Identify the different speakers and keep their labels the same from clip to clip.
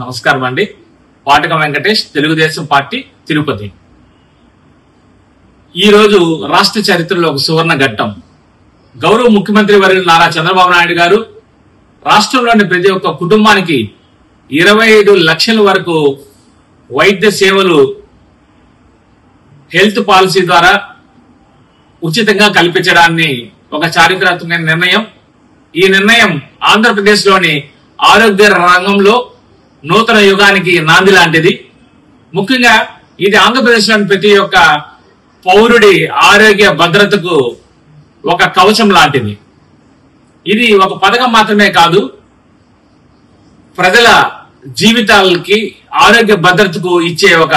Speaker 1: నమస్కారం అండి. పాటక వెంకటేష్, తెలుగుదేశం పార్టీ, తిరుపతి. ఈ రోజు రాష్ట్ర చరిత్రలో ఒక సువర్ణ ఘట్టం. గౌరవ ముఖ్యమంత్రి వర్యులు నారా చంద్రబాబు నాయుడు గారు రాష్ట్రంలోని ప్రతి ఒక్క కుటుంబానికి 25 లక్షల వరకు వైద్య సేవలు హెల్త్ పాలసీ ద్వారా ఉచితంగా కల్పించడాన్ని ఒక చారిత్రాత్మక నిర్ణయం. ఈ నిర్ణయం ఆంధ్రప్రదేశ్ లోని ఆరోగ్య రంగంలో నూతన యుగానికి నాంది లాంటిది. ముఖ్యంగా ఇది ఆంధ్రప్రదేశ్ లోని ప్రతి ఒక్క పౌరుడి ఆరోగ్య భద్రతకు ఒక కవచం లాంటిది. ఇది ఒక పథకం మాత్రమే కాదు, ప్రజల జీవితాలకి ఆరోగ్య భద్రతకు ఇచ్చే ఒక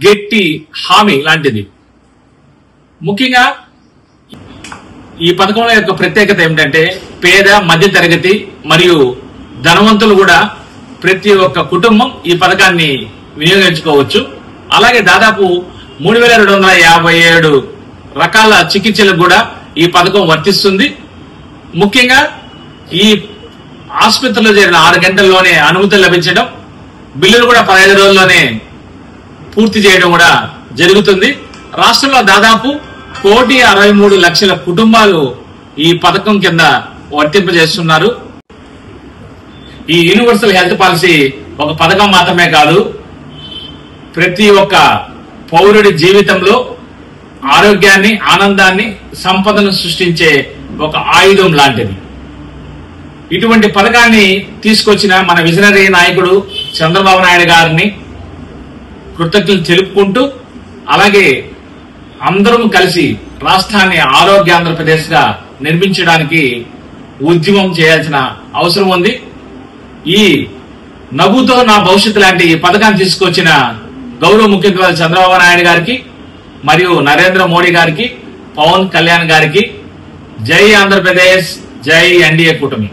Speaker 1: గట్టి హామీ లాంటిది. ముఖ్యంగా ఈ పథకంలో యొక్క ప్రత్యేకత ఏమిటంటే పేద, మధ్య తరగతి మరియు ధనవంతులు కూడా ప్రతి ఒక్క కుటుంబం ఈ పథకాన్ని వినియోగించుకోవచ్చు. అలాగే దాదాపు 3257 రకాల చికిత్సలకు కూడా ఈ పథకం వర్తిస్తుంది. ముఖ్యంగా ఈ ఆసుపత్రిలో జరిగిన 6 గంటల్లోనే అనుమతులు లభించడం, బిల్లులు కూడా 15 రోజుల్లోనే పూర్తి చేయడం కూడా జరుగుతుంది. రాష్ట్రంలో దాదాపు 1,63,00,000 కుటుంబాలు ఈ పథకం కింద వర్తింపజేస్తున్నారు. ఈ యూనివర్సల్ హెల్త్ పాలసీ ఒక పథకం మాత్రమే కాదు, ప్రతి ఒక్క పౌరుడి జీవితంలో ఆరోగ్యాన్ని, ఆనందాన్ని, సంపదను సృష్టించే ఒక ఆయుధం లాంటిది. ఇటువంటి పథకాన్ని తీసుకొచ్చిన మన విజనరీ నాయకుడు చంద్రబాబు నాయుడు గారిని కృతజ్ఞతలు తెలుపుకుంటూ, అలాగే అందరం కలిసి రాష్ట్రాన్ని ఆరోగ్య ఆంధ్రప్రదేశ్ గా నిర్మించడానికి ఉద్యమం చేయాల్సిన అవసరం ఉంది. ఈ నవ్వుతో నా భవిష్యత్తు లాంటి ఈ పథకాన్ని తీసుకొచ్చిన గౌరవ ముఖ్యమంత్రి చంద్రబాబు నాయుడు గారికి మరియు నరేంద్ర మోడీ గారికి, పవన్ కళ్యాణ్ గారికి జై ఆంధ్రప్రదేశ్, జై ఎన్డీఏ కూటమి.